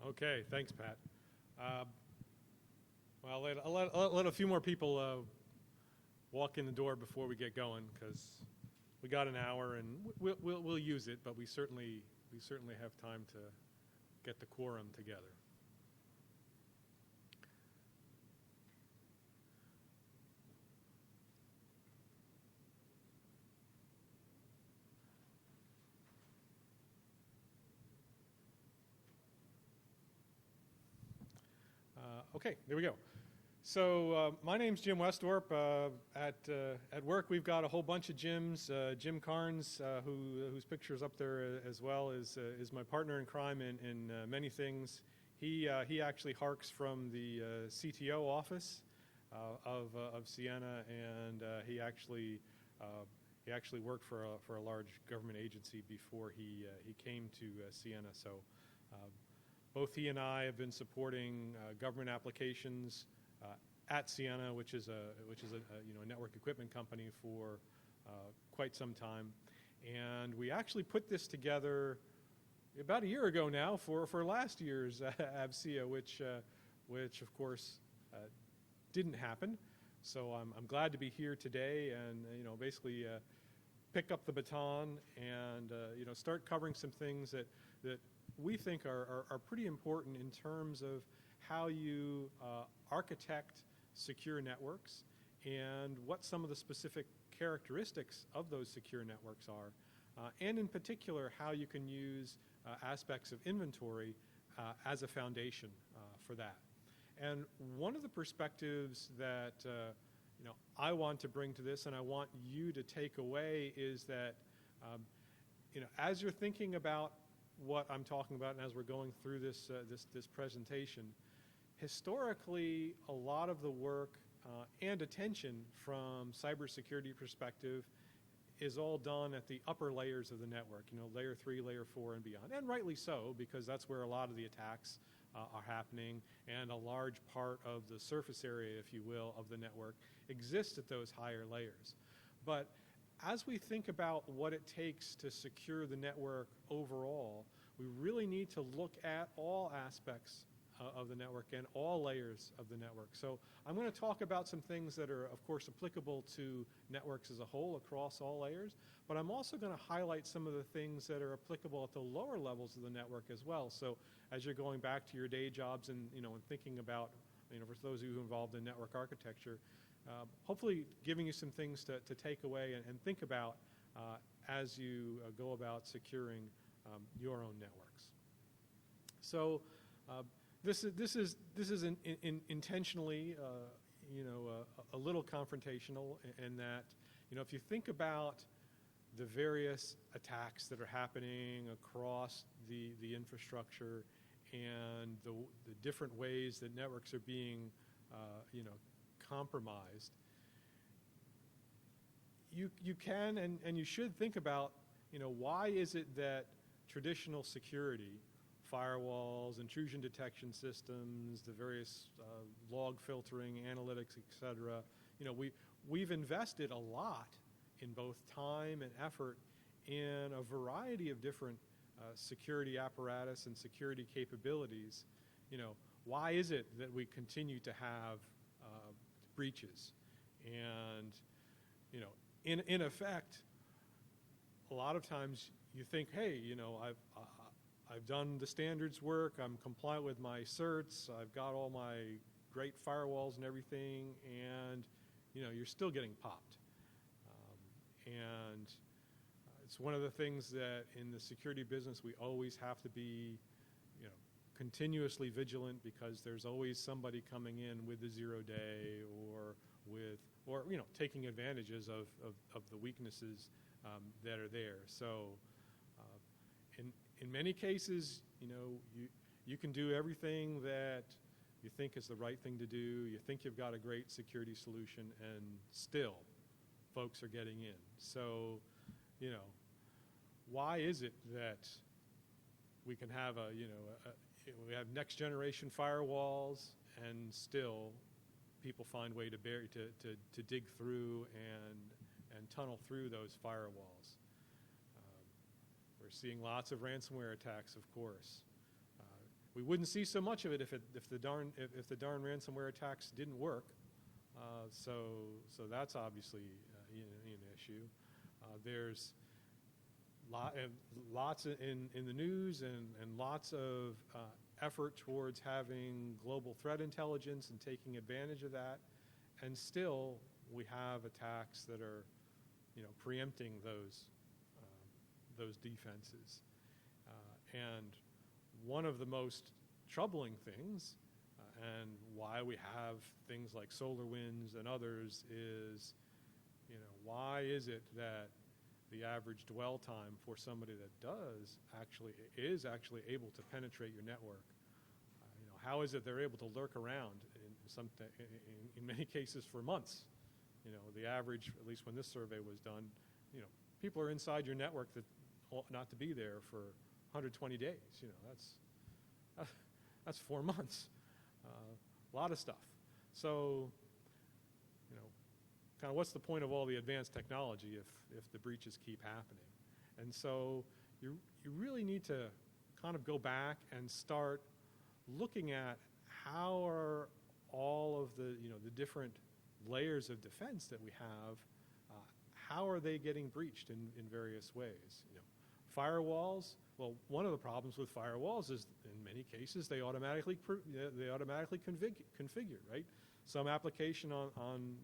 Okay, thanks, Pat. Well, I'll let a few more people walk in the door before we get going, because we got an hour and we'll use it, but we certainly have time to get the quorum together. Okay, there we go. So my name's Jim Westorp. At work, we've got a whole bunch of Jims. Jim Carnes, whose picture's up there as well, is my partner in crime in many things. He actually harks from the CTO office of Siena, and he actually worked for a large government agency before he came to Siena. So. Both he and I have been supporting government applications at Siena, which is a network equipment company for quite some time, and we actually put this together about a year ago now for last year's AFCEA, which of course didn't happen. So I'm glad to be here today and basically pick up the baton and start covering some things that we think are pretty important in terms of how you architect secure networks and what some of the specific characteristics of those secure networks are, and in particular how you can use aspects of inventory as a foundation for that. And one of the perspectives that I want to bring to this and I want you to take away is that as you're thinking about what I'm talking about, and as we're going through this presentation, historically, a lot of the work and attention from cybersecurity perspective is all done at the upper layers of the network, layer 3, layer 4, and beyond, and rightly so, because that's where a lot of the attacks are happening, and a large part of the surface area, if you will, of the network exists at those higher layers. But as we think about what it takes to secure the network overall, we really need to look at all aspects of the network and all layers of the network. So I'm going to talk about some things that are, of course, applicable to networks as a whole across all layers, but I'm also going to highlight some of the things that are applicable at the lower levels of the network as well. So as you're going back to your day jobs and, and thinking about, for those of you who are involved in network architecture, hopefully giving you some things to take away and think about as you go about securing your own networks. So this is intentionally a little confrontational in that if you think about the various attacks that are happening across the infrastructure and the different ways that networks are being compromised, you can and you should think about why is it that traditional security, firewalls, intrusion detection systems, the various log filtering, analytics, etc. We've invested a lot in both time and effort in a variety of different security apparatus and security capabilities. Why is it that we continue to have breaches? And in effect, a lot of times you think, hey, I've done the standards work, I'm compliant with my certs, I've got all my great firewalls and everything, and you're still getting popped. And it's one of the things that in the security business we always have to be continuously vigilant, because there's always somebody coming in with the 0 day or taking advantages of the weaknesses that are there. So in many cases, you can do everything that you think is the right thing to do. You think you've got a great security solution, and still folks are getting in. So, why is it that we can have we have next generation firewalls and still people find way to dig through and tunnel through those firewalls? We're seeing lots of ransomware attacks, of course. we wouldn't see so much of it if the darn ransomware attacks didn't work. So that's obviously an issue. There's lots in the news and lots of effort towards having global threat intelligence and taking advantage of that, and still we have attacks that are, preempting those defenses. And one of the most troubling things, and why we have things like SolarWinds and others, is, why is it that the average dwell time for somebody that is actually able to penetrate your network? How is it they're able to lurk around in many cases for months? The average, at least when this survey was done, people are inside your network that ought not to be there for 120 days. That's 4 months. A lot of stuff. So, kind of what's the point of all the advanced technology if the breaches keep happening? And so you really need to kind of go back and start looking at how are all of the different layers of defense that we have, how are they getting breached in various ways? Firewalls, well, one of the problems with firewalls is in many cases they automatically configure, right? Some application on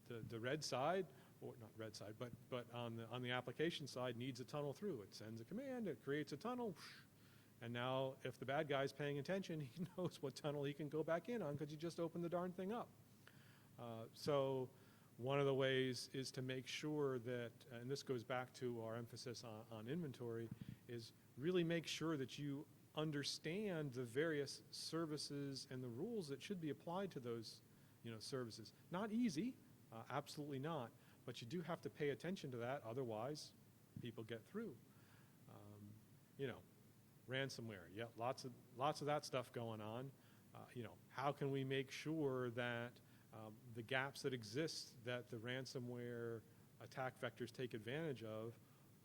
the red side, or not red side, but on the application side needs a tunnel through. It sends a command, it creates a tunnel, and now if the bad guy's paying attention, he knows what tunnel he can go back in on because you just opened the darn thing up. So one of the ways is to make sure that, and this goes back to our emphasis on inventory, is really make sure that you understand the various services and the rules that should be applied to those services. Not easy, absolutely not, but you do have to pay attention to that, otherwise people get through. Ransomware, yeah, lots of that stuff going on. How can we make sure that the gaps that exist that the ransomware attack vectors take advantage of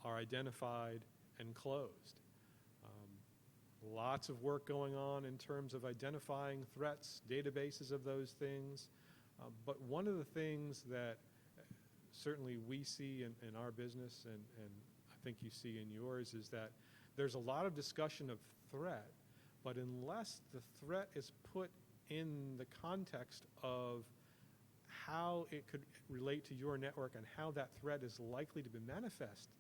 are identified and closed? Lots of work going on in terms of identifying threats, databases of those things. But one of the things that certainly we see in our business, and I think you see in yours, is that there's a lot of discussion of threat, but unless the threat is put in the context of how it could relate to your network and how that threat is likely to be manifest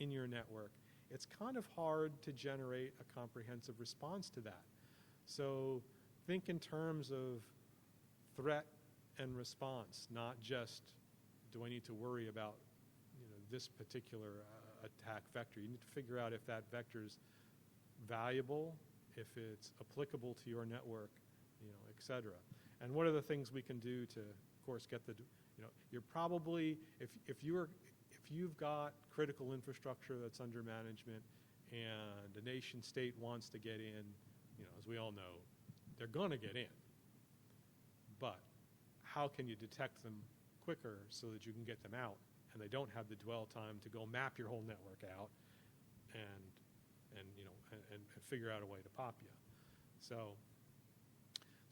in your network, it's kind of hard to generate a comprehensive response to that. So think in terms of threat and response, not just do I need to worry about this particular attack vector. You need to figure out if that vector is valuable, if it's applicable to your network, et cetera. And what are the things we can do to, of course, get the, you're probably, if you've got critical infrastructure that's under management and a nation state wants to get in, as we all know, they're going to get in. But how can you detect them quicker so that you can get them out and they don't have the dwell time to go map your whole network out and figure out a way to pop you? So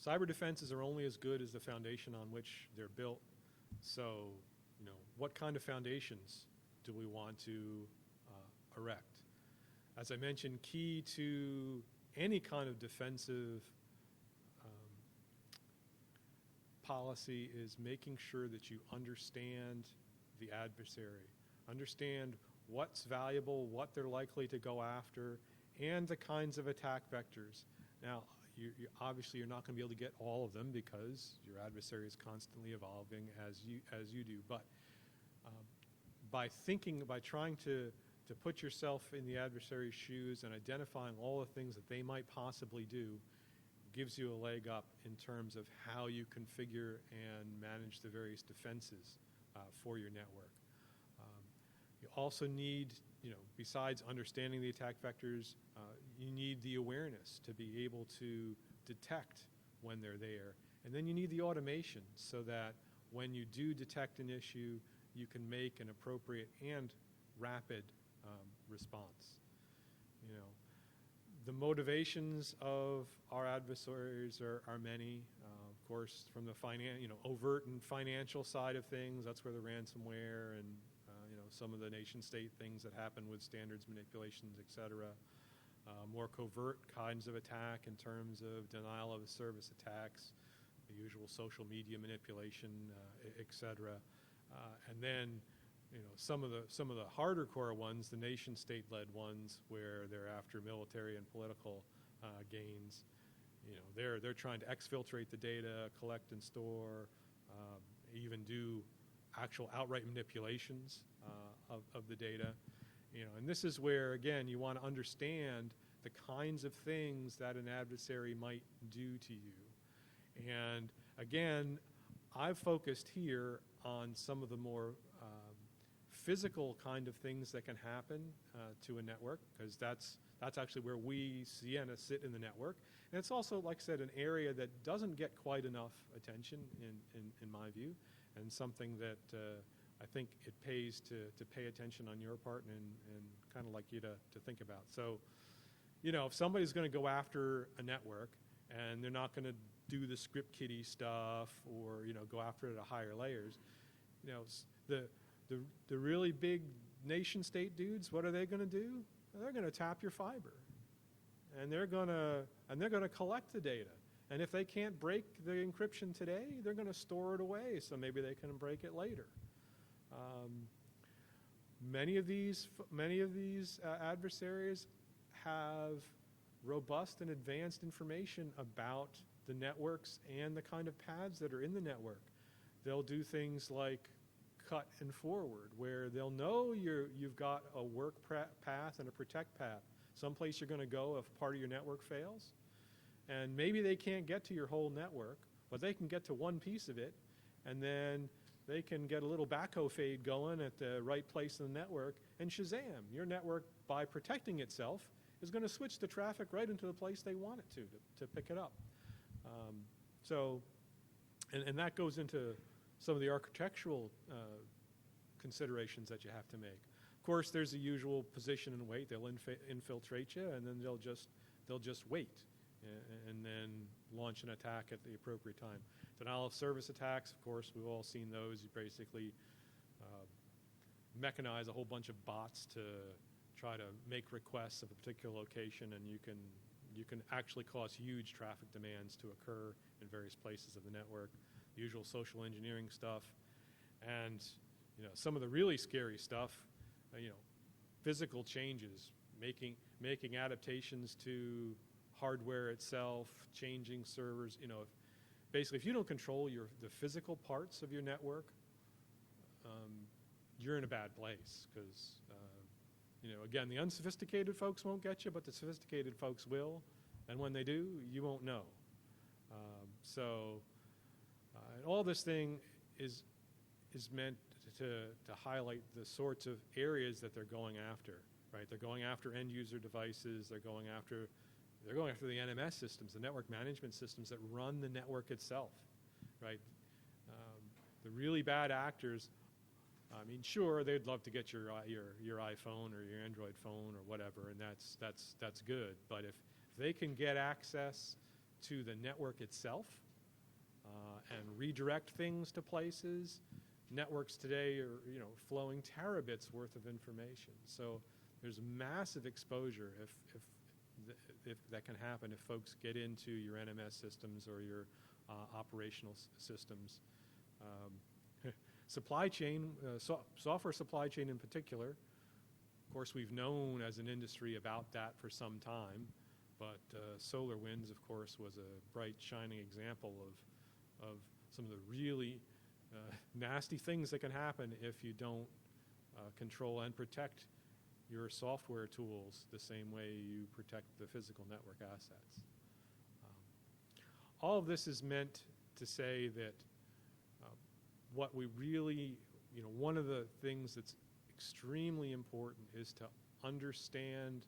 cyber defenses are only as good as the foundation on which they're built. So, what kind of foundations do we want to erect? As I mentioned, key to any kind of defensive policy is making sure that you understand the adversary, understand what's valuable, what they're likely to go after, and the kinds of attack vectors. Now, obviously you're not going to be able to get all of them because your adversary is constantly evolving as you do. But by trying to put yourself in the adversary's shoes and identifying all the things that they might possibly do, gives you a leg up in terms of how you configure and manage the various defenses for your network. You also need, besides understanding the attack vectors, you need the awareness to be able to detect when they're there. And then you need the automation so that when you do detect an issue, you can make an appropriate and rapid response. The motivations of our adversaries are many. Of course, from the overt and financial side of things, that's where the ransomware and some of the nation-state things that happen with standards manipulations, et cetera. More covert kinds of attack in terms of denial of service attacks, the usual social media manipulation, et cetera. And then some of the harder core ones, the nation-state-led ones, where they're after military and political gains. They're trying to exfiltrate the data, collect and store, even do actual outright manipulations of the data. And this is where, again, you want to understand the kinds of things that an adversary might do to you. And again, I've focused here on some of the more physical kind of things that can happen to a network, because that's actually where we, Sienna, sit in the network. And it's also, like I said, an area that doesn't get quite enough attention in my view, and something that I think it pays to pay attention on your part and kind of like you to think about. So, if somebody's going to go after a network and they're not going to do the script kiddie stuff or, go after it at higher layers, the really big nation state dudes, what are they going to do? They're going to tap your fiber. And they're going to collect the data. And if they can't break the encryption today, they're going to store it away so maybe they can break it later. Many of these adversaries have robust and advanced information about the networks and the kind of paths that are in the network. They'll do things like cut and forward, where they'll know you've got a work path and a protect path, someplace you're going to go if part of your network fails. And maybe they can't get to your whole network, but they can get to one piece of it, and then they can get a little backhoe fade going at the right place in the network, and shazam, your network, by protecting itself, is going to switch the traffic right into the place they want it to pick it up. And that goes into some of the architectural considerations that you have to make. Of course, there's the usual position and wait. They'll infiltrate you, and then they'll just wait, and then launch an attack at the appropriate time. Denial of service attacks, of course, we've all seen those. You basically mechanize a whole bunch of bots to try to make requests of a particular location, and you can actually cause huge traffic demands to occur in various places of the network. The usual social engineering stuff, and some of the really scary stuff, physical changes, making adaptations to hardware itself, changing servers. Basically, if you don't control the physical parts of your network, you're in a bad place, because again, the unsophisticated folks won't get you, but the sophisticated folks will, and when they do, you won't know. And all this thing is meant to highlight the sorts of areas that they're going after, right? They're going after end user devices. They're going after the NMS systems, the network management systems that run the network itself, right? The really bad actors, sure, they'd love to get your iPhone or your Android phone or whatever, and that's good. But if they can get access to the network itself and redirect things to places, networks today are flowing terabits worth of information. So there's massive exposure if that can happen if folks get into your NMS systems or your operational systems. Supply chain, software supply chain in particular. Of course, we've known as an industry about that for some time, but SolarWinds, of course, was a bright, shining example of some of the really nasty things that can happen if you don't control and protect your software tools the same way you protect the physical network assets. All of this is meant to say that what we really, one of the things that's extremely important is to understand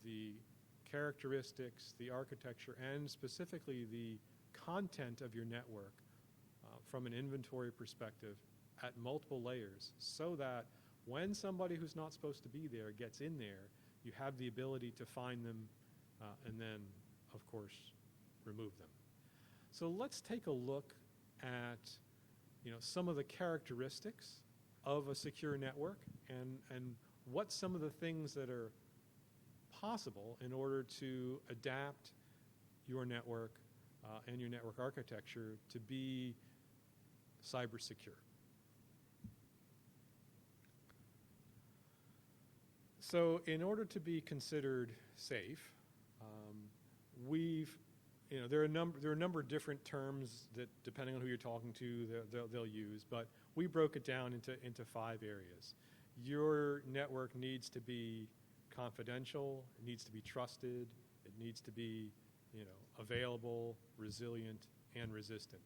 the characteristics, the architecture, and specifically the content of your network from an inventory perspective at multiple layers, so that when somebody who's not supposed to be there gets in there, you have the ability to find them and then, of course, remove them. So let's take a look at some of the characteristics of a secure network and what some of the things that are possible in order to adapt your network and your network architecture to be cyber secure. So in order to be considered safe, there are a number of different terms that, depending on who you're talking to, they'll use, but we broke it down into 5 areas. Your network needs to be confidential, it needs to be trusted, it needs to be available, resilient, and resistant.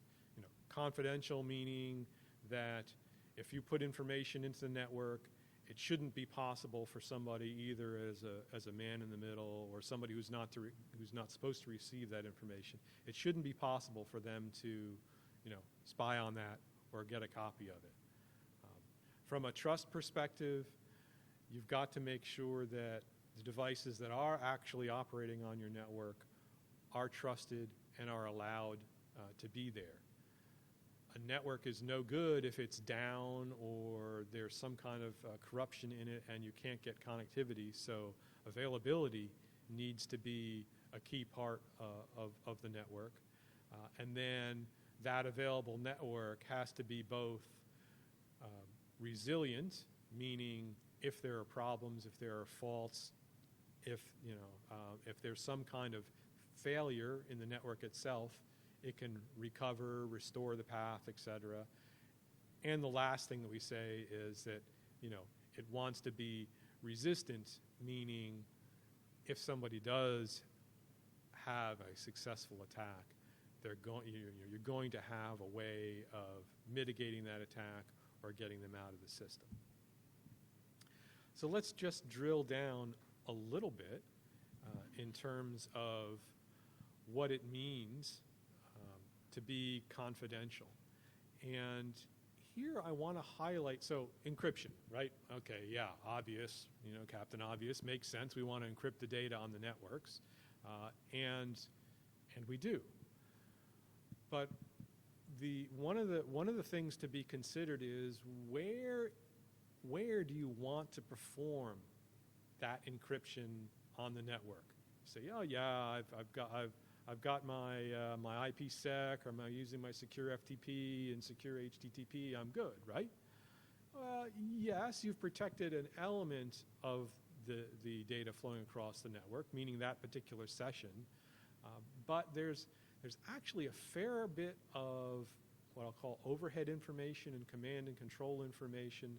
Confidential meaning that if you put information into the network, it shouldn't be possible for somebody either as a man in the middle or somebody who's not supposed to receive that information. It shouldn't be possible for them to, spy on that or get a copy of it. From a trust perspective, you've got to make sure that the devices that are actually operating on your network are trusted and are allowed to be there. A network is no good if it's down or there's some kind of corruption in it and you can't get connectivity. So availability needs to be a key part of the network. And then that available network has to be both resilient, meaning if there are problems, if there are faults, if there's some kind of failure in the network itself, it can recover, restore the path, etc. And the last thing that we say is that, it wants to be resistant, meaning if somebody does have a successful attack, you're going to have a way of mitigating that attack or getting them out of the system. So let's just drill down a little bit in terms of what it means to be confidential. And here I want to highlight, so encryption, right? Okay, yeah, obvious, Captain Obvious, makes sense. We want to encrypt the data on the networks, and we do. But one of the things to be considered is where do you want to perform that encryption on the network? You say, oh yeah, I've got my my IPsec, or I'm using my secure FTP and secure HTTP, I'm good, right? Yes, you've protected an element of the data flowing across the network, meaning that particular session, but there's actually a fair bit of what I'll call overhead information and command and control information,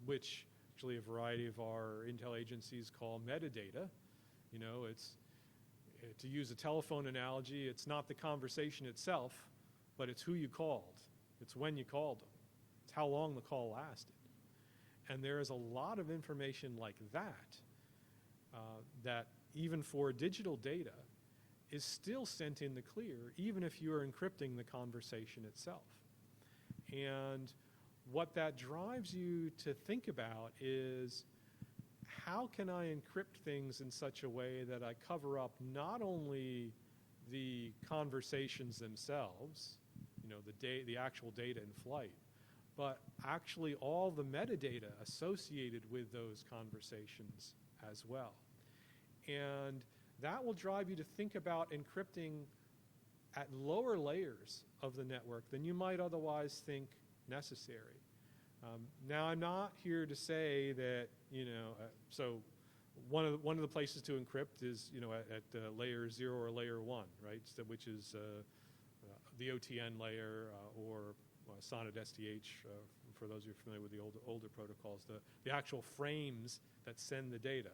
which actually a variety of our intel agencies call metadata. It's, to use a telephone analogy, it's not the conversation itself, but it's who you called. It's when you called them. It's how long the call lasted. And there is a lot of information like that, that even for digital data is still sent in the clear, even if you are encrypting the conversation itself. And what that drives you to think about is, how can I encrypt things in such a way that I cover up not only the conversations themselves, the actual data in flight, but actually all the metadata associated with those conversations as well. And that will drive you to think about encrypting at lower layers of the network than you might otherwise think necessary. Now, I'm not here to say that, so one of the places to encrypt is, at layer 0 or layer 1, right? So, which is the OTN layer or SONET SDH, for those who are familiar with the older protocols, the actual frames that send the data.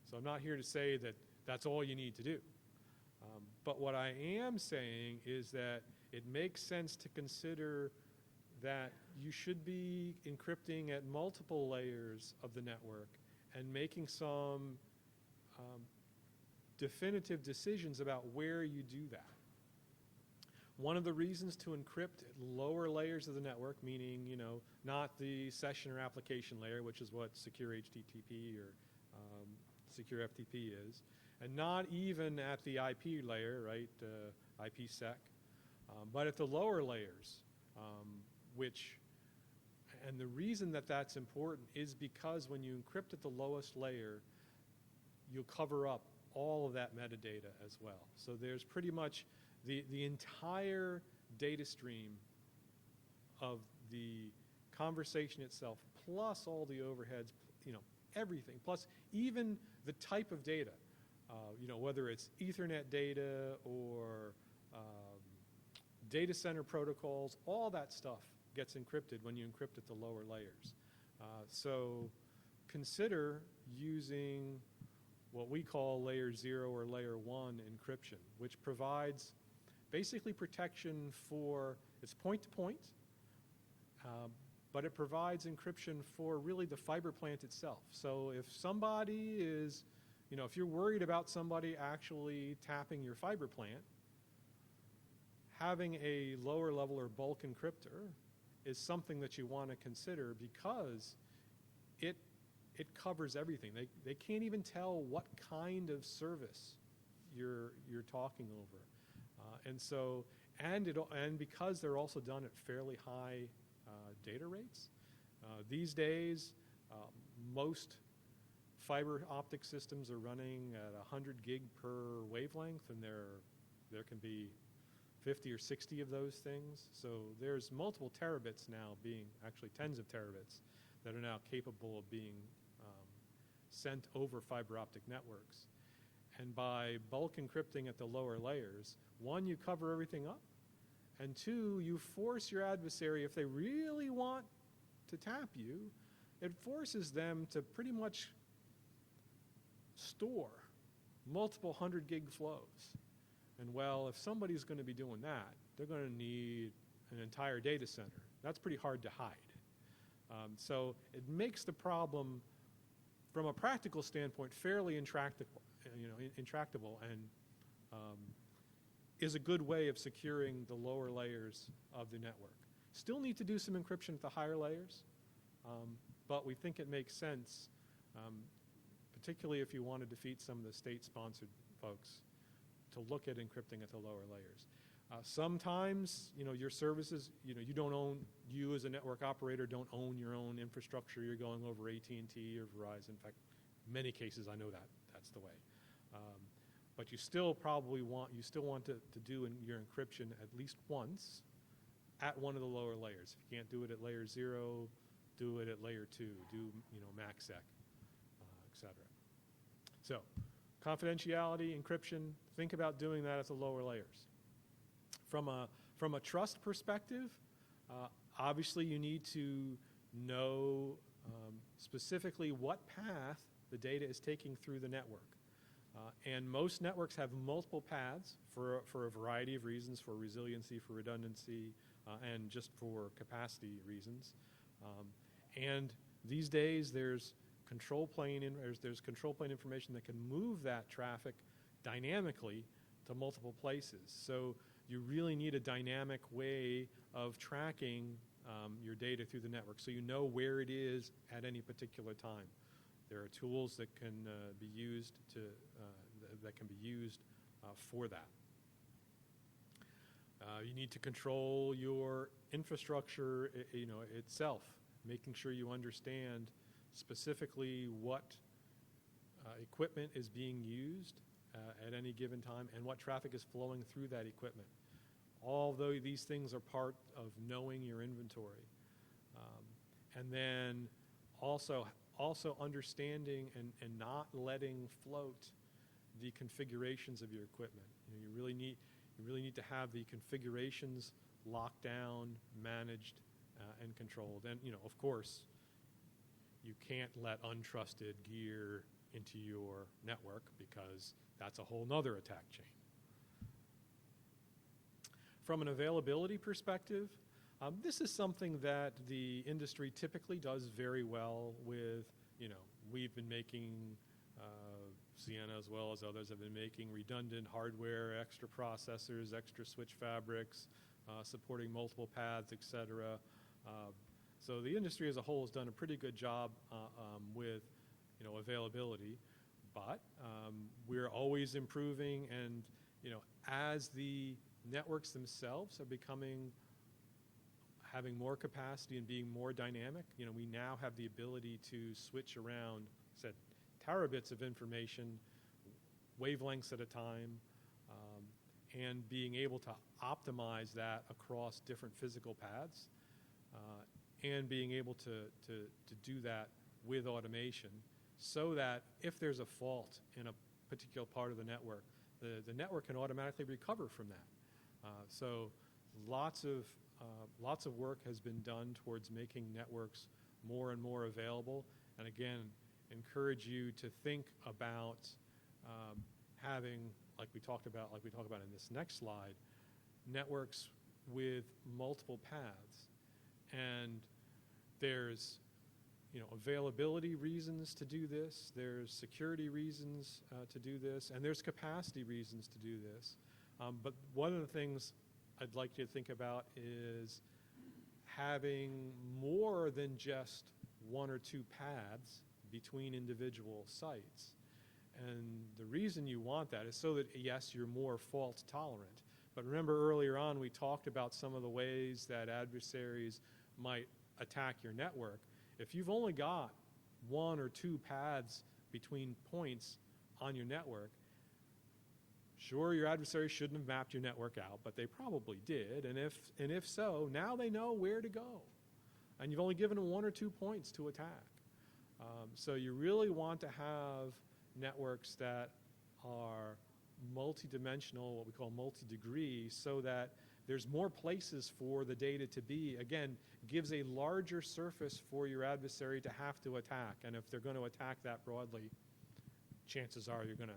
So I'm not here to say that that's all you need to do. But what I am saying is that it makes sense to consider that you should be encrypting at multiple layers of the network and making some definitive decisions about where you do that. One of the reasons to encrypt at lower layers of the network, meaning, not the session or application layer, which is what secure HTTP or secure FTP is, and not even at the IP layer, right, IPsec, but at the lower layers, and the reason that that's important is because when you encrypt at the lowest layer, you'll cover up all of that metadata as well. So there's pretty much the entire data stream of the conversation itself, plus all the overheads, everything, plus even the type of data, whether it's Ethernet data or data center protocols, all that stuff gets encrypted when you encrypt at the lower layers. So consider using what we call layer 0 or layer 1 encryption, which provides basically protection for, it's point-to-point, but it provides encryption for really the fiber plant itself. So if somebody is, if you're worried about somebody actually tapping your fiber plant, having a lower level or bulk encryptor is something that you want to consider because it covers everything. They can't even tell what kind of service you're talking over. And because they're also done at fairly high data rates, these days most fiber optic systems are running at 100 gig per wavelength, and there can be 50 or 60 of those things. So there's multiple terabits now actually tens of terabits that are now capable of being sent over fiber optic networks. And by bulk encrypting at the lower layers, one, you cover everything up, and two, you force your adversary, if they really want to tap you, it forces them to pretty much store multiple 100 gig flows. And well, if somebody's going to be doing that, they're going to need an entire data center. That's pretty hard to hide. So it makes the problem, from a practical standpoint, fairly intractable, and is a good way of securing the lower layers of the network. Still need to do some encryption at the higher layers, but we think it makes sense, particularly if you want to defeat some of the state-sponsored folks, to look at encrypting at the lower layers. Sometimes, your services, you as a network operator don't own your own infrastructure. You're going over AT&T or Verizon. In fact, many cases I know that's the way. But you still want to do your encryption at least once at one of the lower layers. If you can't do it at layer 0, do it at layer 2. Do, MACsec, et cetera. So, confidentiality, encryption, think about doing that at the lower layers. From a trust perspective, obviously you need to know specifically what path the data is taking through the network. And most networks have multiple paths for a variety of reasons, for resiliency, for redundancy, and just for capacity reasons. And these days there's control plane information that can move that traffic dynamically to multiple places. So you really need a dynamic way of tracking your data through the network, so you know where it is at any particular time. There are tools that can be used for that. You need to control your infrastructure, itself, making sure you understand specifically what equipment is being used at any given time and what traffic is flowing through that equipment. Although these things are part of knowing your inventory. And then also understanding and not letting float the configurations of your equipment. You really need to have the configurations locked down, managed, and controlled. And of course, you can't let untrusted gear into your network because that's a whole nother attack chain. From an availability perspective, this is something that the industry typically does very well with. We've been making, Ciena as well as others have been making redundant hardware, extra processors, extra switch fabrics, supporting multiple paths, et cetera. So the industry as a whole has done a pretty good job with availability. but we're always improving, and as the networks themselves are having more capacity and being more dynamic, we now have the ability to switch around, said, terabits of information, wavelengths at a time, and being able to optimize that across different physical paths, and being able to do that with automation, so that if there's a fault in a particular part of the network can automatically recover from that. So lots of work has been done towards making networks more and more available. And again, encourage you to think about having, like we talk about in this next slide, networks with multiple paths. And there's availability reasons to do this, there's security reasons to do this, and there's capacity reasons to do this. But one of the things I'd like you to think about is having more than just one or two paths between individual sites. And the reason you want that is so that, yes, you're more fault tolerant. But remember earlier on we talked about some of the ways that adversaries might attack your network. If you've only got one or two paths between points on your network, sure, your adversary shouldn't have mapped your network out, but they probably did. And if so, now they know where to go. And you've only given them one or 2 points to attack. So you really want to have networks that are multidimensional, what we call multi-degree, so that there's more places for the data to be. Again, gives a larger surface for your adversary to have to attack. And if they're going to attack that broadly, chances are you're going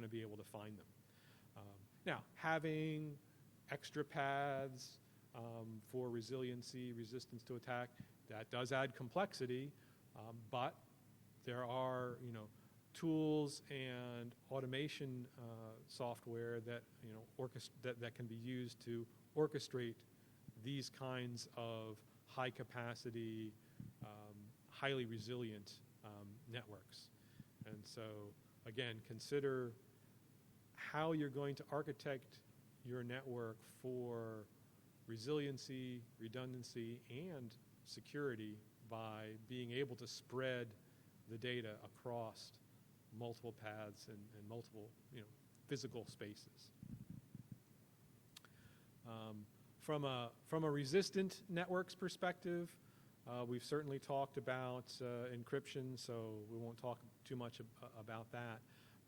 to be able to find them. Now, having extra paths for resiliency, resistance to attack, that does add complexity, but there are tools and automation software that that can be used to orchestrate these kinds of high capacity, highly resilient networks. And so again, consider how you're going to architect your network for resiliency, redundancy, and security by being able to spread the data across multiple paths and multiple physical spaces. From a resistant networks perspective, we've certainly talked about encryption, so we won't talk too much about that.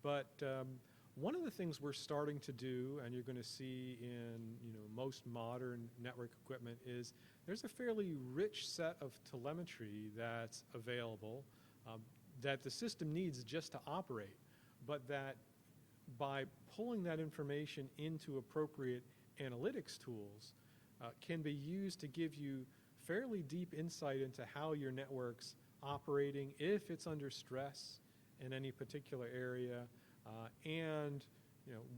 But one of the things we're starting to do, and you're going to see in most modern network equipment, is there's a fairly rich set of telemetry that's available that the system needs just to operate, but that by pulling that information into appropriate analytics tools can be used to give you fairly deep insight into how your network's operating, if it's under stress in any particular area, and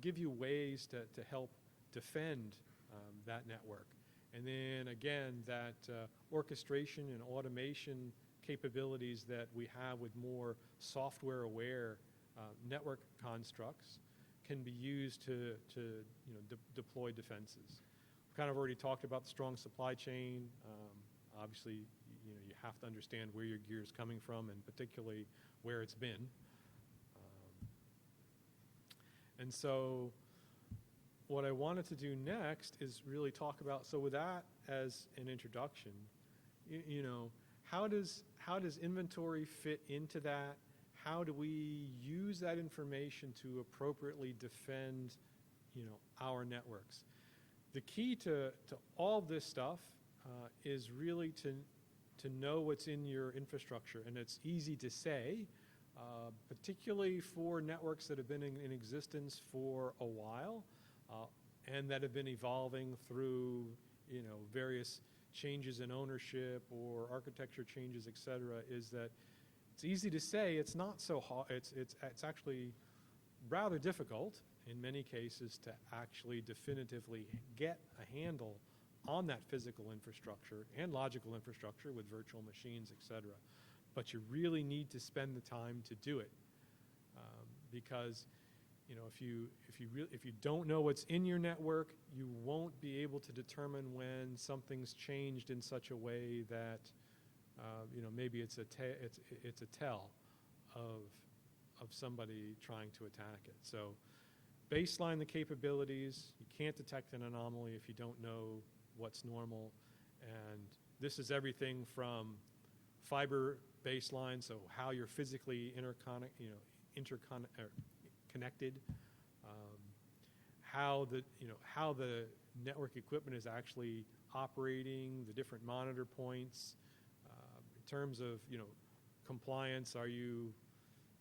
give you ways to help defend that network. And then again, that orchestration and automation capabilities that we have with more software-aware network constructs can be used to deploy defenses. We've kind of already talked about the strong supply chain. Obviously, you have to understand where your gear is coming from, and particularly where it's been. And so what I wanted to do next is really talk about, so with that as an introduction, how does inventory fit into that? How do we use that information to appropriately defend, our networks? The key to all this stuff is really to know what's in your infrastructure, and it's easy to say, particularly for networks that have been in existence for a while and that have been evolving through, various changes in ownership or architecture changes, et cetera, is that it's easy to say. It's not so hard. It's actually rather difficult in many cases to actually definitively get a handle on that physical infrastructure and logical infrastructure with virtual machines, et cetera. But you really need to spend the time to do it. because if you don't know what's in your network, you won't be able to determine when something's changed in such a way that maybe it's a tell of somebody trying to attack it. So baseline the capabilities. You can't detect an anomaly if you don't know what's normal, and this is everything from fiber baseline, so how you're physically connected, how the network equipment is actually operating, the different monitor points, in terms of compliance. Are you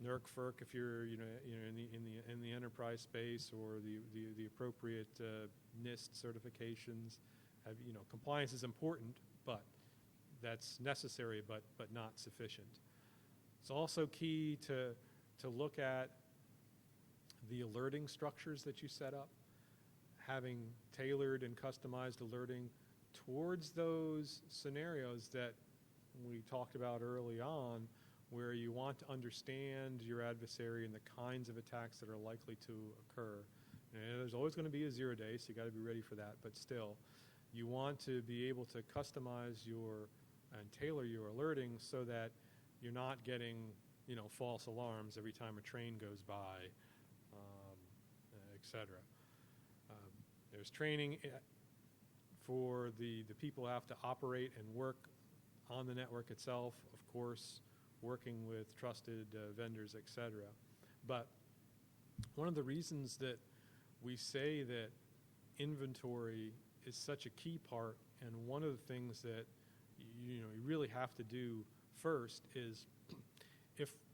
NERC FERC if you're in the enterprise space, or the appropriate NIST certifications? Compliance is important, but that's necessary, but not sufficient. It's also key to look at the alerting structures that you set up, having tailored and customized alerting towards those scenarios that we talked about early on, where you want to understand your adversary and the kinds of attacks that are likely to occur. And there's always going to be a 0 day, so you got to be ready for that, but still, you want to be able to customize and tailor your alerting so that you're not getting false alarms every time a train goes by, etc. There's training for the people who have to operate and work on the network itself, of course, working with trusted vendors, etc. But one of the reasons that we say that inventory is such a key part, and one of the things that you really have to do first is,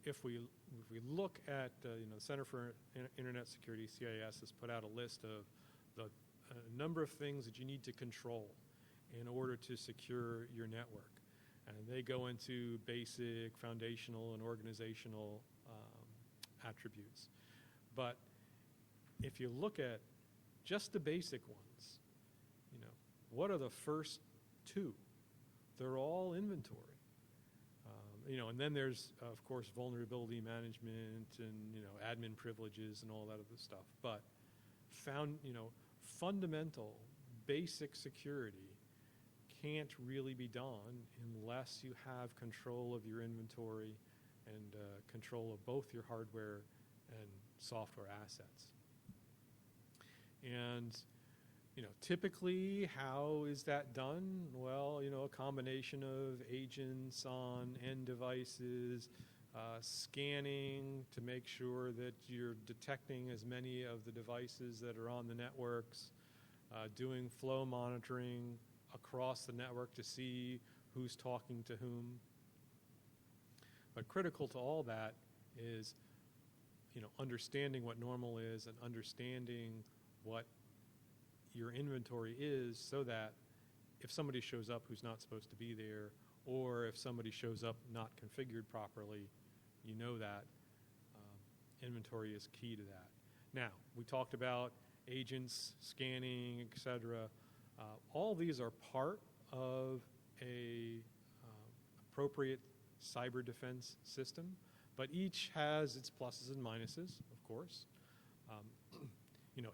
if we look at the Center for Internet Security, CIS, has put out a list of the number of things that you need to control in order to secure your network, and they go into basic, foundational, and organizational attributes. But if you look at just the basic ones, what are the first two? They're all inventory. And then there's, of course, vulnerability management and, admin privileges and all that other stuff. But fundamental, basic security can't really be done unless you have control of your inventory and control of both your hardware and software assets. And typically, how is that done? Well, a combination of agents on end devices, scanning to make sure that you're detecting as many of the devices that are on the networks, doing flow monitoring across the network to see who's talking to whom. But critical to all that is, understanding what normal is and understanding what your inventory is, so that if somebody shows up who's not supposed to be there, or if somebody shows up not configured properly, you know that inventory is key to that. Now, we talked about agents, scanning, etc. All these are part of a appropriate cyber defense system, but each has its pluses and minuses, of course.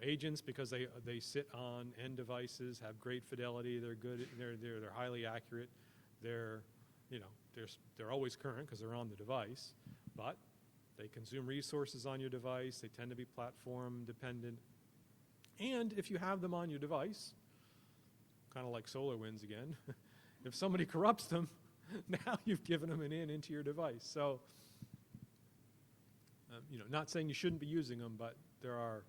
Agents, because they sit on end devices, have great fidelity. They're good. They're highly accurate. They're always current because they're on the device, but they consume resources on your device. They tend to be platform dependent. And if you have them on your device, kind of like SolarWinds again, if somebody corrupts them, now you've given them an into your device. So, not saying you shouldn't be using them, but there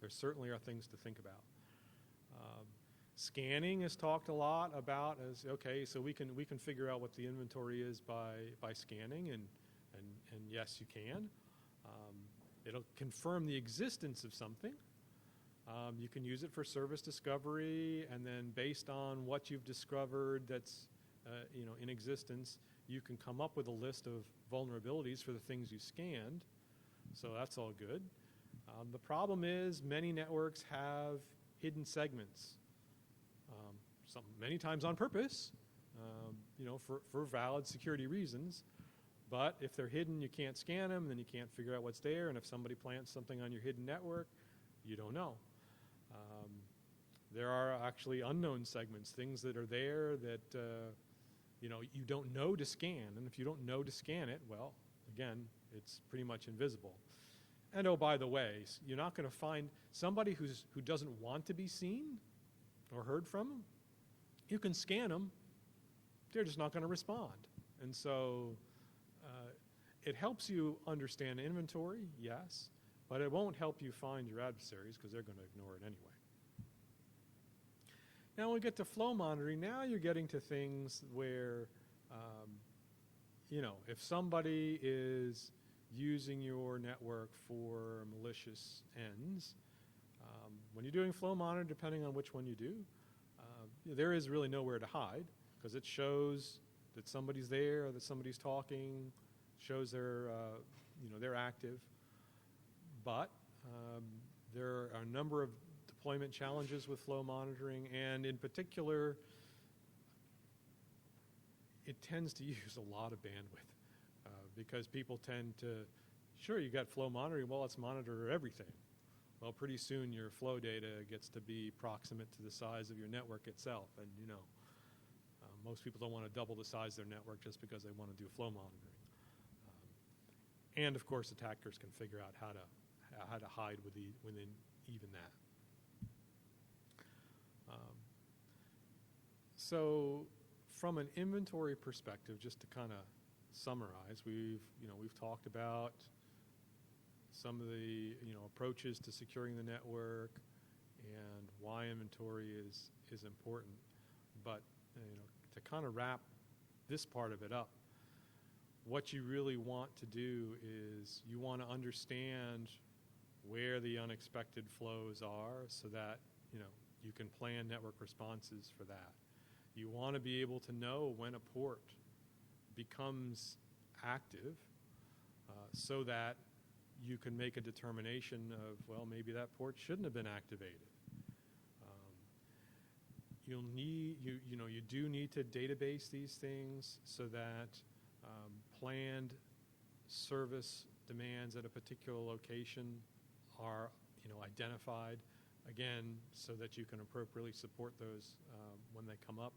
certainly are things to think about. Scanning is talked a lot about as, okay, so we can figure out what the inventory is by scanning, and yes, you can. It'll confirm the existence of something. You can use it for service discovery, and then based on what you've discovered that's in existence, you can come up with a list of vulnerabilities for the things you scanned. So that's all good. The problem is many networks have hidden segments, many times on purpose, for valid security reasons. But if they're hidden, you can't scan them, then you can't figure out what's there, and if somebody plants something on your hidden network, you don't know. There are actually unknown segments, things that are there that you don't know to scan, and if you don't know to scan it, well, again, it's pretty much invisible. And oh, by the way, you're not going to find somebody who doesn't want to be seen or heard from. You can scan them, they're just not going to respond. And so it helps you understand inventory, yes, but it won't help you find your adversaries because they're going to ignore it anyway. Now when we get to flow monitoring, now you're getting to things where, if somebody is using your network for malicious ends, when you're doing flow monitor, depending on which one you do, there is really nowhere to hide because it shows that somebody's there, or that somebody's talking, shows they're active. But there are a number of deployment challenges with flow monitoring, and in particular, it tends to use a lot of bandwidth because people tend to, sure, you got flow monitoring, well, let's monitor everything. Well, pretty soon your flow data gets to be proximate to the size of your network itself, and most people don't want to double the size of their network just because they want to do flow monitoring. And of course, attackers can figure out how to hide within even that. So from an inventory perspective, just to kind of summarize, we've talked about some of the approaches to securing the network and why inventory is important. But to kind of wrap this part of it up, what you really want to do is you want to understand where the unexpected flows are so that you can plan network responses for that. You want to be able to know when a port becomes active so that you can make a determination of, well, maybe that port shouldn't have been activated. You do need to database these things so that planned service demands at a particular location are identified, again, so that you can appropriately support those when they come up.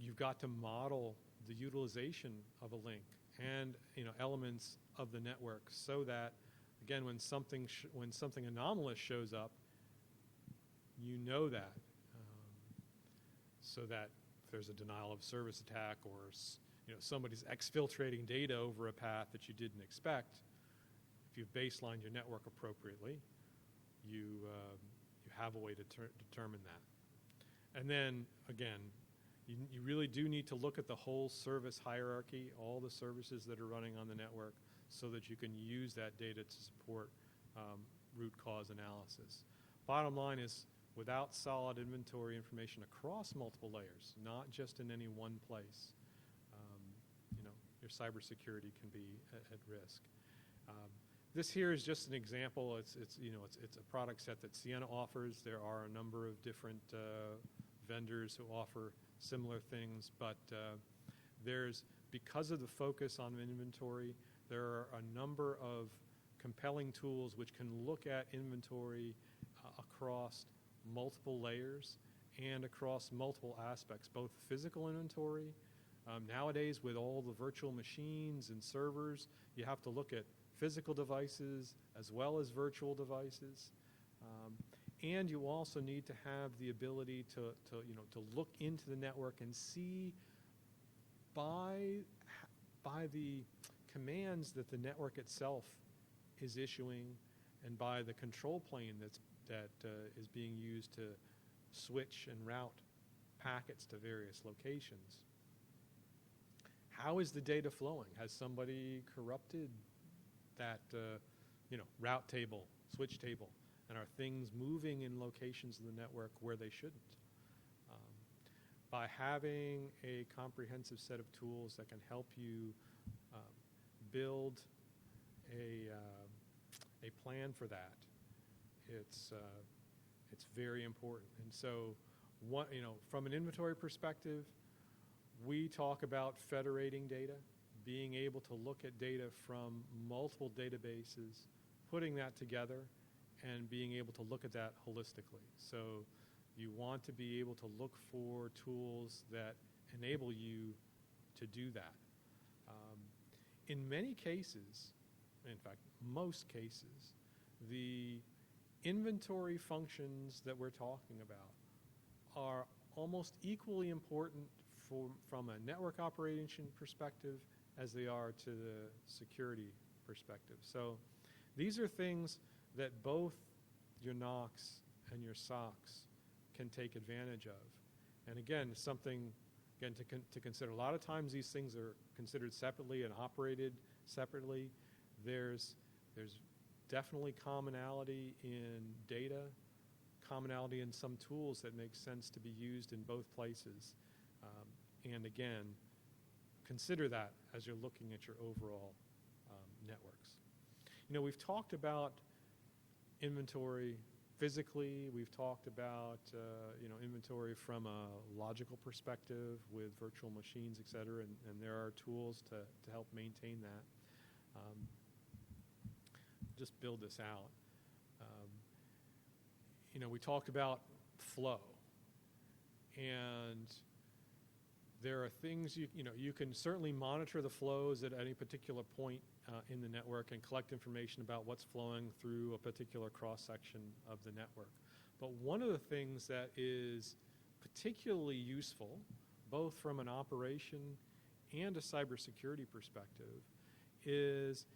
You've got to model the utilization of a link and elements of the network so that, again, when something anomalous shows up, you know that, so that if there's a denial of service attack or somebody's exfiltrating data over a path that you didn't expect, if you've baselined your network appropriately, you have a way to determine that. And then, again, you really do need to look at the whole service hierarchy, all the services that are running on the network, so that you can use that data to support root cause analysis. Bottom line is, without solid inventory information across multiple layers, not just in any one place, your cybersecurity can be at risk. This here is just an example. It's a product set that Ciena offers. There are a number of different vendors who offer similar things, but because of the focus on inventory, there are a number of compelling tools which can look at inventory across multiple layers and across multiple aspects, both physical inventory. Nowadays, with all the virtual machines and servers, you have to look at physical devices as well as virtual devices. And you also need to have the ability to look into the network and see by the commands that the network itself is issuing and by the control plane that is being used to switch and route packets to various locations. How is the data flowing? Has somebody corrupted that route table, switch table? And are things moving in locations of the network where they shouldn't? By having a comprehensive set of tools that can help you build a plan for that, it's very important. And so, from an inventory perspective, we talk about federating data, being able to look at data from multiple databases, putting that together, and being able to look at that holistically. So you want to be able to look for tools that enable you to do that. In many cases, in fact, most cases, the inventory functions that we're talking about are almost equally important from a network operation perspective as they are to the security perspective. So these are things that both your NOCs and your SOCs can take advantage of. And again, something to consider. A lot of times these things are considered separately and operated separately. There's definitely commonality in data, commonality in some tools that make sense to be used in both places. And again, consider that as you're looking at your overall networks. You know, we've talked about inventory physically. We've talked about inventory from a logical perspective with virtual machines, et cetera, and there are tools to help maintain that. Just build this out. We talked about flow, and there are things you can certainly monitor the flows at any particular point in the network and collect information about what's flowing through a particular cross-section of the network. But one of the things that is particularly useful, both from an operation and a cybersecurity perspective, is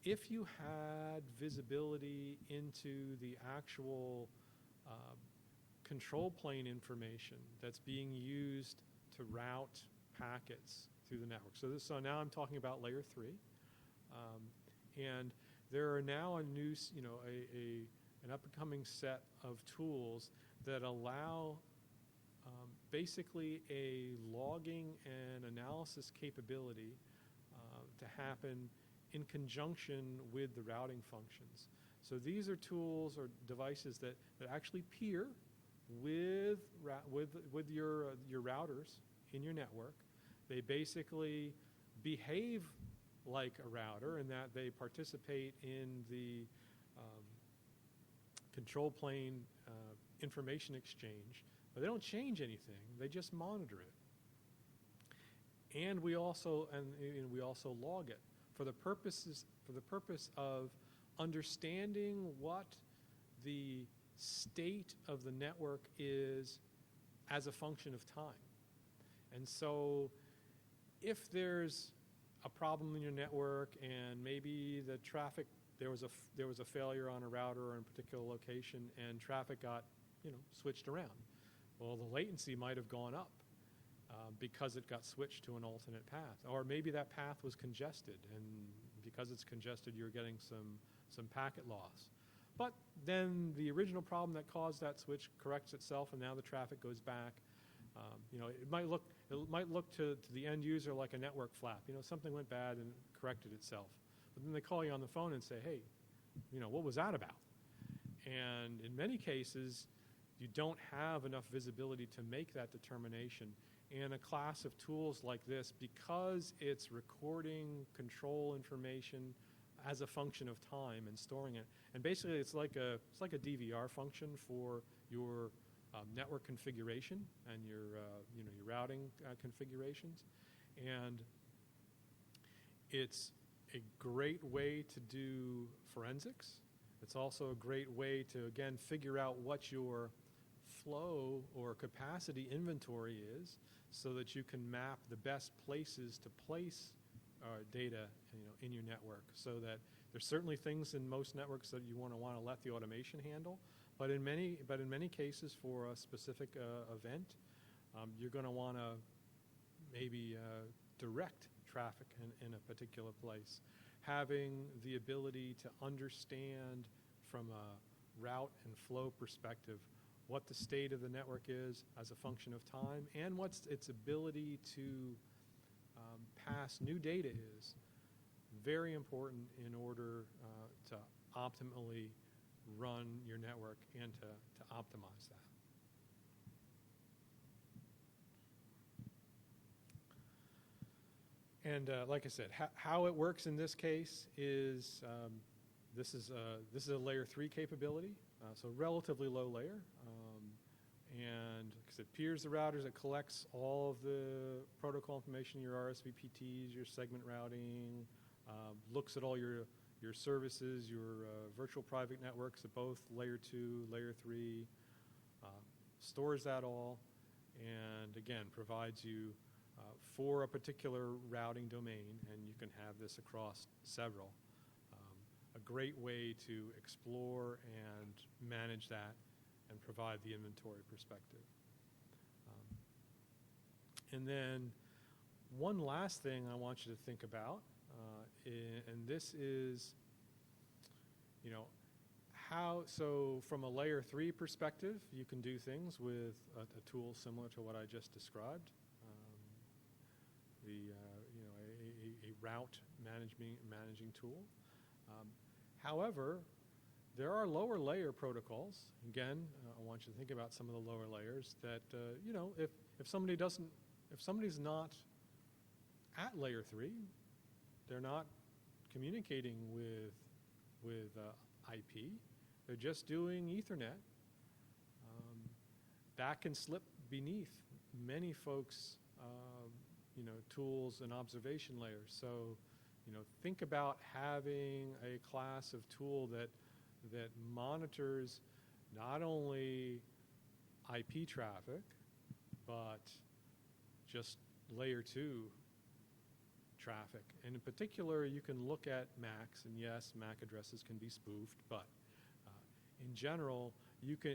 if you had visibility into the actual control plane information that's being used to route packets through the network. So now I'm talking about layer 3. And there are now an up-and-coming set of tools that allow basically a logging and analysis capability to happen in conjunction with the routing functions. So these are tools or devices that actually peer with your routers in your network. They basically behave like a router in that they participate in the control plane information exchange, but they don't change anything. They just monitor it. And we also log it for the purpose of understanding what the state of the network is as a function of time. And so if there's a problem in your network and maybe the traffic, there was a failure on a router or in a particular location and traffic got switched around, well, the latency might have gone up because it got switched to an alternate path. Or maybe that path was congested, and because it's congested, you're getting some packet loss. But then the original problem that caused that switch corrects itself, and now the traffic goes back. It might look to the end user like a network flap. Something went bad and corrected itself. But then they call you on the phone and say, hey, what was that about? And in many cases, you don't have enough visibility to make that determination. And a class of tools like this, because it's recording control information as a function of time and storing it, and basically it's like a DVR function for your network configuration and your routing configurations, and it's a great way to do forensics. It's also a great way to, again, figure out what your flow or capacity inventory is, so that you can map the best places to place data in your network. So that there's certainly things in most networks that you want to let the automation handle, but in many cases for a specific event, you're going to want to maybe direct traffic in a particular place. Having the ability to understand from a route and flow perspective what the state of the network is as a function of time, and what's its ability to pass new data is very important in order to optimally run your network and to optimize that. And like I said, how it works in this case is this is a layer 3 capability, so relatively low layer. And like I said, peers the routers. It collects all of the protocol information, your RSVPTs, your segment routing, looks at all your services, your virtual private networks at both layer 2, layer 3, stores that all, and again, provides you for a particular routing domain, and you can have this across several. A great way to explore and manage that and provide the inventory perspective. And then one last thing I want you to think about, and this is, you know, so from a layer 3 perspective, you can do things with a tool similar to what I just described. A route managing tool. However, there are lower layer protocols. Again, I want you to think about some of the lower layers that, you know, if somebody's not at layer 3, they're not communicating with IP, they're just doing Ethernet, that can slip beneath many folks' you know, tools and observation layers. So, you know, think about having a class of tool that monitors not only IP traffic, but just layer 2 traffic. And in particular, you can look at MACs, and yes, MAC addresses can be spoofed, but in general, you can,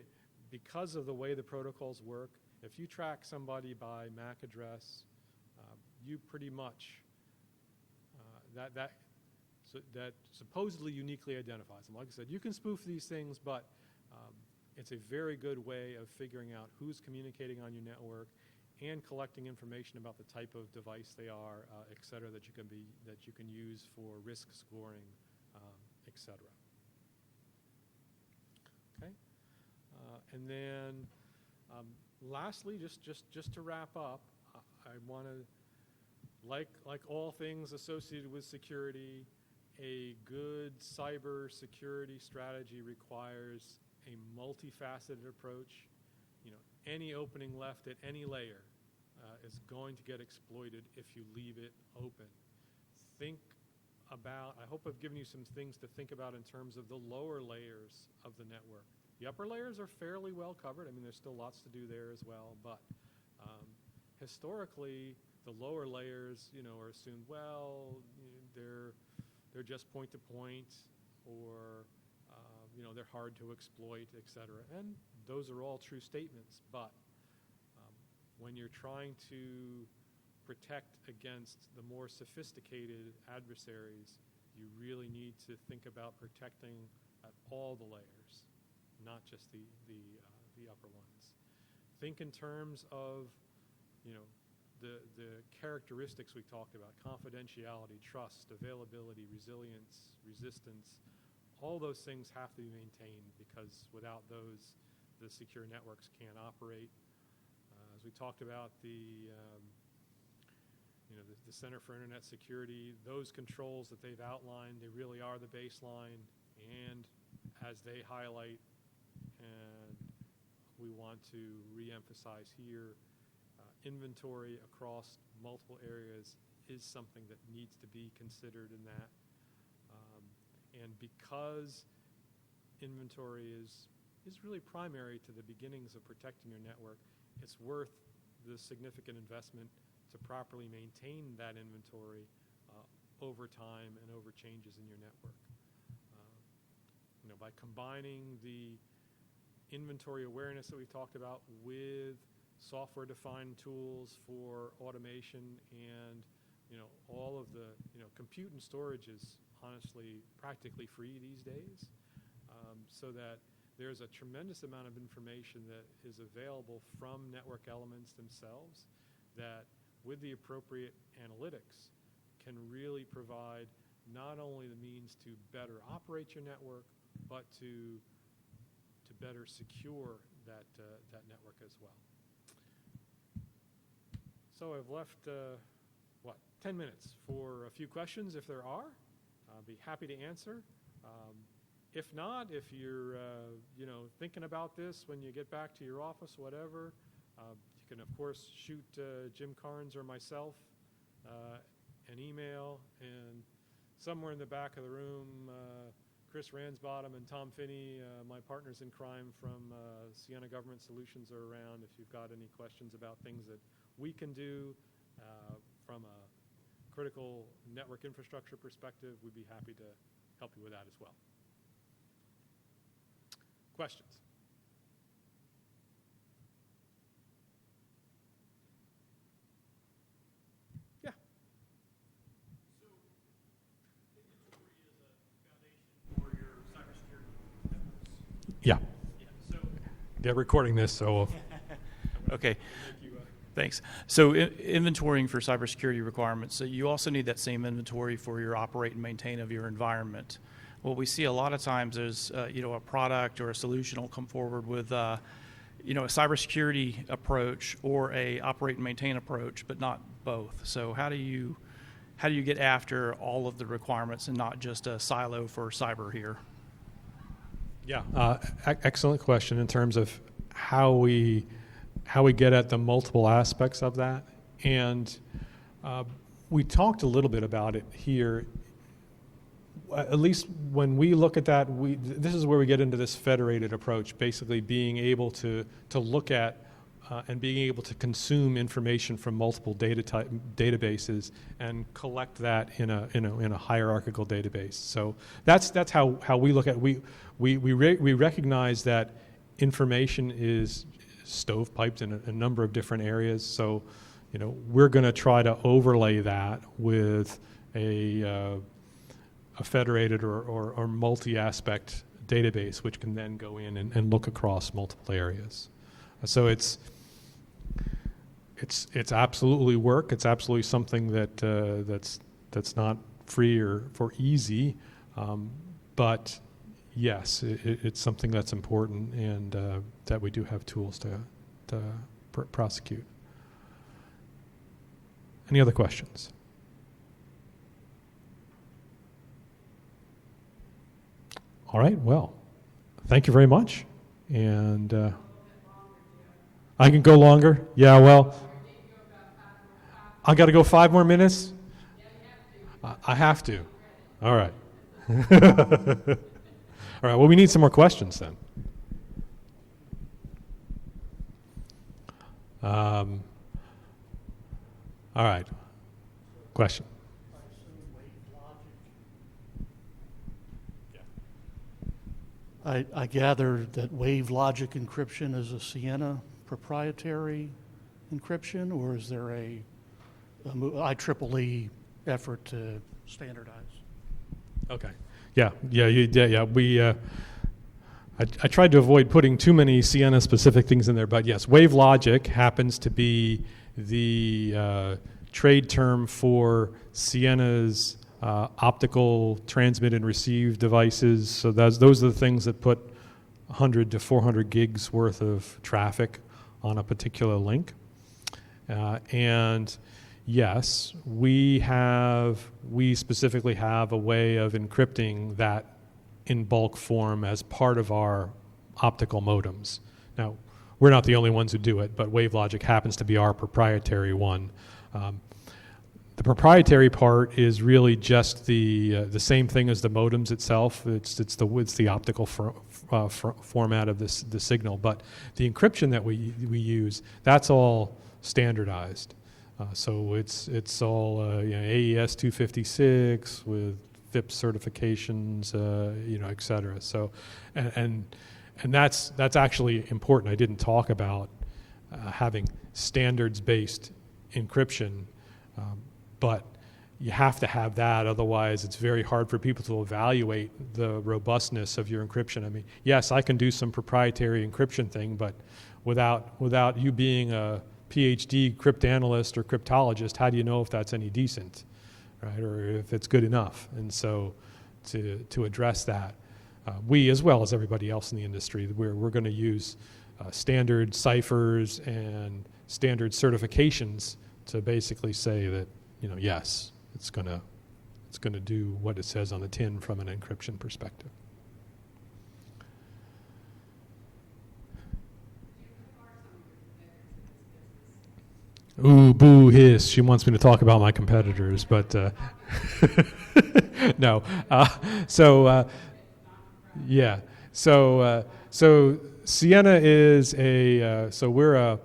because of the way the protocols work, if you track somebody by MAC address, you pretty much, that supposedly uniquely identifies them. Like I said, you can spoof these things, but it's a very good way of figuring out who's communicating on your network and collecting information about the type of device they are, et cetera, that you can use for risk scoring, et cetera. Okay, and then lastly, just to wrap up, I want to, like all things associated with security, a good cyber security strategy requires a multifaceted approach. You know, any opening left at any layer is going to get exploited if you leave it open. Think about, I hope I've given you some things to think about in terms of the lower layers of the network. The upper layers are fairly well covered. I mean, there's still lots to do there as well, but historically, the lower layers, you know, are assumed, well, they're just point to point, or you know, they're hard to exploit, et cetera. And those are all true statements, but when you're trying to protect against the more sophisticated adversaries, you really need to think about protecting at all the layers, not just the upper ones. Think in terms of, you know, the characteristics we talked about: confidentiality, trust, availability, resilience, resistance. All those things have to be maintained, because without those, the secure networks can't operate. As we talked about the Center for Internet Security, those controls that they've outlined, they really are the baseline. And as they highlight, and we want to re-emphasize here, inventory across multiple areas is something that needs to be considered in that. And because inventory is really primary to the beginnings of protecting your network, it's worth the significant investment to properly maintain that inventory over time and over changes in your network. You know, by combining the inventory awareness that we've talked about with software-defined tools for automation, and you know, all of the, you know, compute and storage is honestly practically free these days, so that there's a tremendous amount of information that is available from network elements themselves that, with the appropriate analytics, can really provide not only the means to better operate your network, but to better secure that network as well. So I've left, 10 minutes for a few questions if there are. I'll be happy to answer. If not, if you're thinking about this when you get back to your office, whatever, you can of course shoot Jim Carnes or myself an email, and somewhere in the back of the room, Chris Ransbottom and Tom Finney, my partners in crime from Sienna Government Solutions, are around if you've got any questions about things that we can do from a critical network infrastructure perspective. We'd be happy to help you with that as well. Questions? Yeah. So, inventory is a foundation for your cybersecurity efforts. Yeah. Yeah. So. They're recording this, so. Okay. Thanks. So inventorying for cybersecurity requirements, so you also need that same inventory for your operate and maintain of your environment. What we see a lot of times is, a product or a solution will come forward with, a cybersecurity approach or a operate and maintain approach, but not both. So how do you get after all of the requirements and not just a silo for cyber here? Yeah, excellent question in terms of how we get at the multiple aspects of that. And we talked a little bit about it here. At least when we look at that, this is where we get into this federated approach, basically being able to look at and being able to consume information from multiple databases and collect that in a hierarchical database. So that's how we look at it. We recognize that information is stovepiped in a number of different areas. So, we're going to try to overlay that with a federated or multi-aspect database, which can then go in and look across multiple areas. So it's absolutely work. It's absolutely something that's not free or for easy, but yes, it's something that's important, and that we do have tools to prosecute. Any other questions? All right, well, thank you very much. And I can go longer? Yeah, well, I got to go 5 more minutes? I have to. All right. All right, well, we need some more questions then. All right, question. I gather that wave logic encryption is a Sienna proprietary encryption, or is there a IEEE effort to standardize? Okay. Yeah. We I tried to avoid putting too many Sienna specific things in there, but yes, wave logic happens to be the trade term for Sienna's optical transmit and receive devices. So those are the things that put 100 to 400 gigs worth of traffic on a particular link. And yes, we specifically have a way of encrypting that in bulk form as part of our optical modems. Now, we're not the only ones who do it, but WaveLogic happens to be our proprietary one. The proprietary part is really just the same thing as the modems itself. It's the optical format of the signal, but the encryption that we use, that's all standardized. So it's all AES 256 with FIPS certifications, et cetera. So, and that's actually important. I didn't talk about having standards-based encryption, but you have to have that. Otherwise, it's very hard for people to evaluate the robustness of your encryption. I mean, yes, I can do some proprietary encryption thing, but without you being a PhD cryptanalyst or cryptologist, how do you know if that's any decent, right? Or if it's good enough? And so to address that, we, as well as everybody else in the industry, we're going to use standard ciphers and standard certifications to basically say that, yes, it's going to do what it says on the tin from an encryption perspective. Ooh, boo, hiss. She wants me to talk about my competitors, but no. Yeah. So Sienna is we're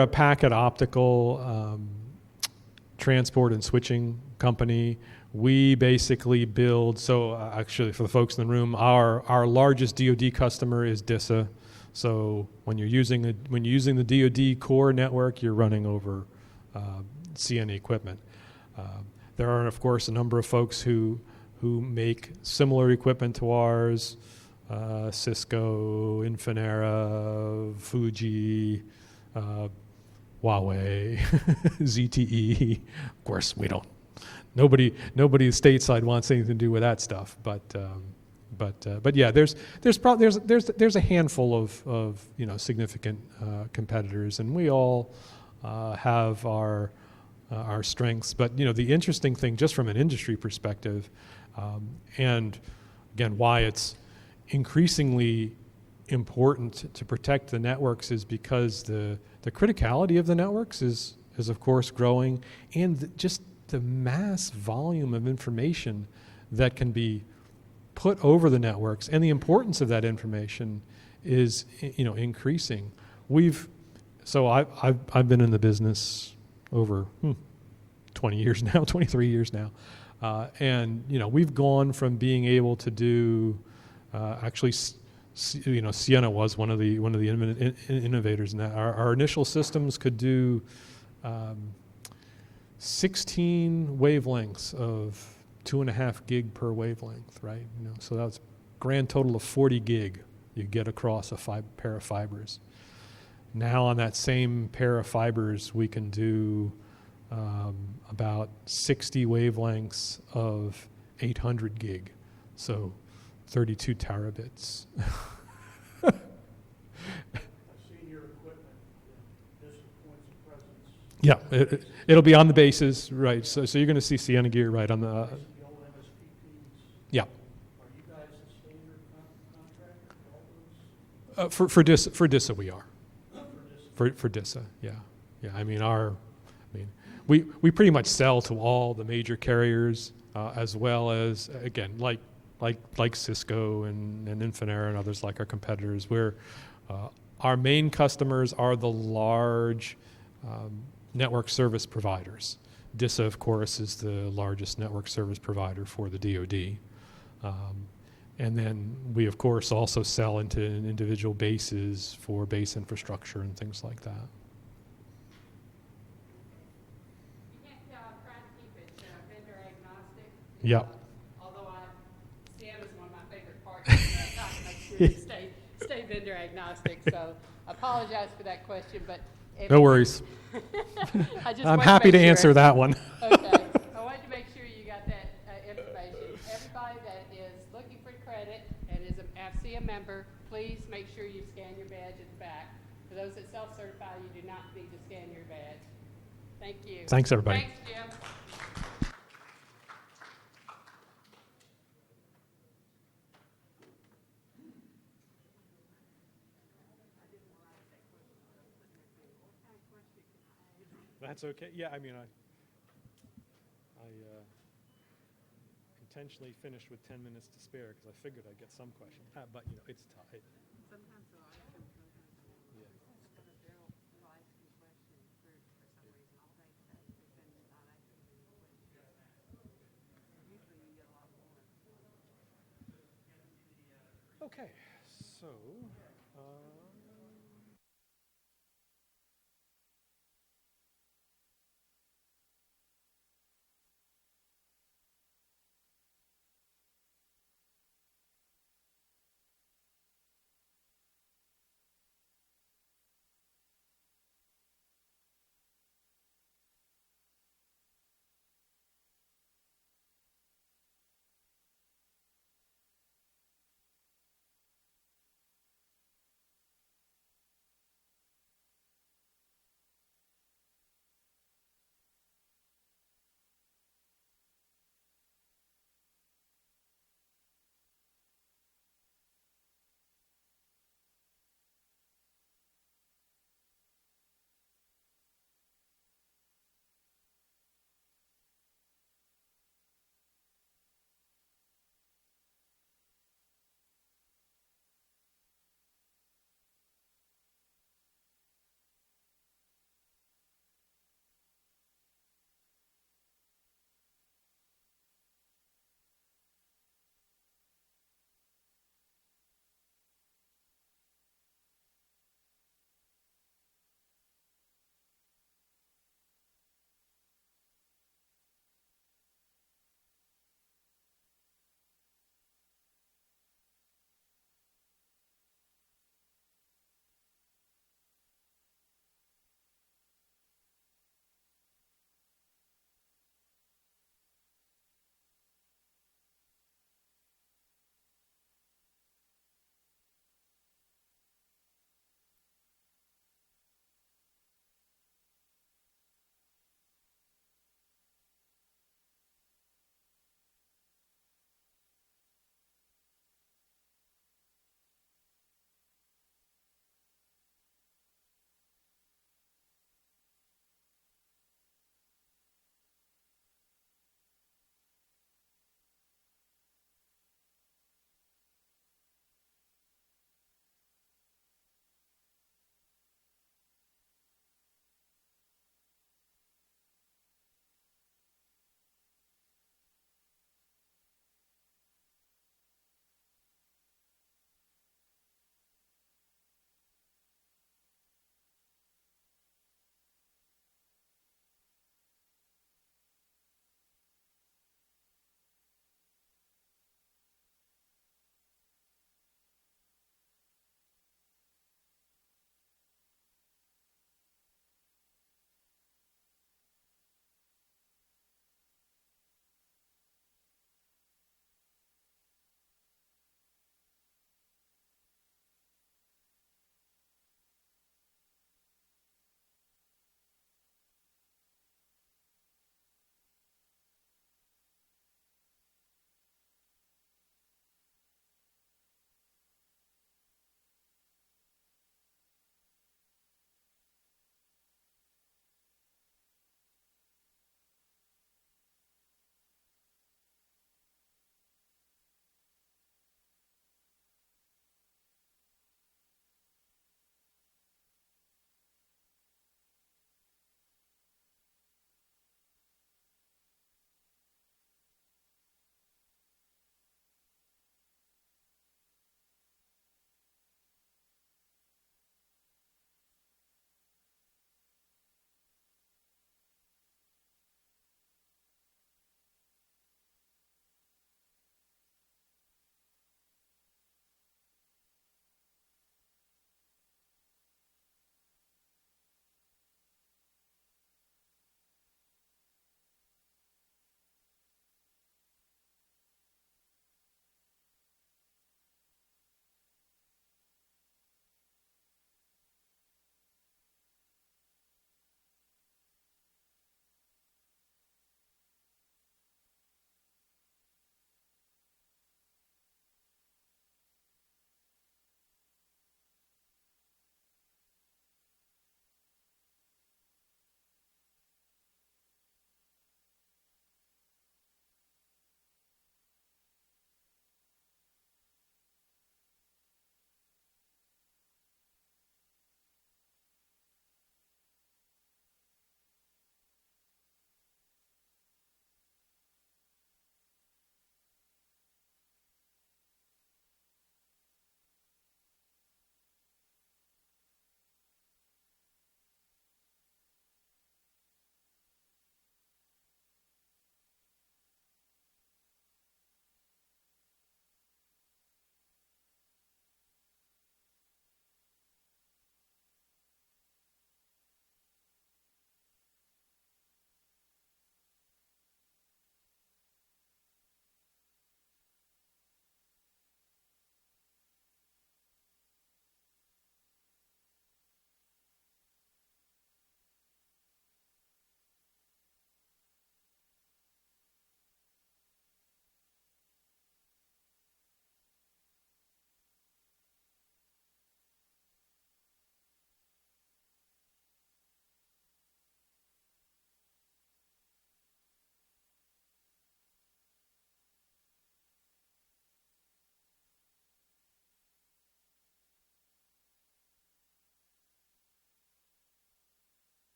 a packet optical transport and switching company. We basically build. So actually, for the folks in the room, our largest DoD customer is DISA. So when you're using the DoD core network, you're running over Sienna equipment. There are, of course, a number of folks who make similar equipment to ours: Cisco, Infinera, Fuji, Huawei, ZTE. Of course, we don't. Nobody stateside wants anything to do with that stuff, but yeah, there's a handful of significant competitors, and we all have our strengths. But the interesting thing, just from an industry perspective, and again, why it's increasingly important to protect the networks is because the criticality of the networks is of course growing, and just the mass volume of information that can be put over the networks, and the importance of that information is increasing. I've been in the business over 20 years now, 23 years now, and we've gone from being able to do actually. Sienna was one of the innovators in that. Our initial systems could do 16 wavelengths of 2.5 gig per wavelength, right? So that's grand total of 40 gig you get across a pair of fibers. Now on that same pair of fibers, we can do about 60 wavelengths of 800 gig, so 32 terabits. I've seen your equipment, distant points of presence. Yeah, it'll be on the bases, right? So you're going to see Sienna gear right on the. The old MSPPs. Yeah. Are you guys the standard contractor for all those? For DISA we are. For DISA, yeah. I mean we pretty much sell to all the major carriers, as well as, again, like Cisco and Infinera and others like our competitors. Where our main customers are the large network service providers. DISA, of course, is the largest network service provider for the DoD. And then we, of course, also sell into individual bases for base infrastructure and things like that. You can't try to keep it vendor agnostic. Yeah. Although STEM is one of my favorite parts. I'm trying to make sure you stay vendor agnostic. So I apologize for that question, but No worries. I just I'm wanted happy to make answer sure. that one. Okay. I wanted to make sure you got that information. Everybody that is looking for credit and is an AFCEA member, please make sure you scan your badge at the back. For those that self-certify, you do not need to scan your badge. Thank you. Thanks, everybody. Thanks, Jim. That's okay. Yeah, I mean, I intentionally finished with 10 minutes to spare because I figured I'd get some questions. But it's tough. Sometimes they'll ask them, Yeah. they'll ask you questions for some reason all day today. They've been not asking you questions. Usually you get a lot more. Okay, so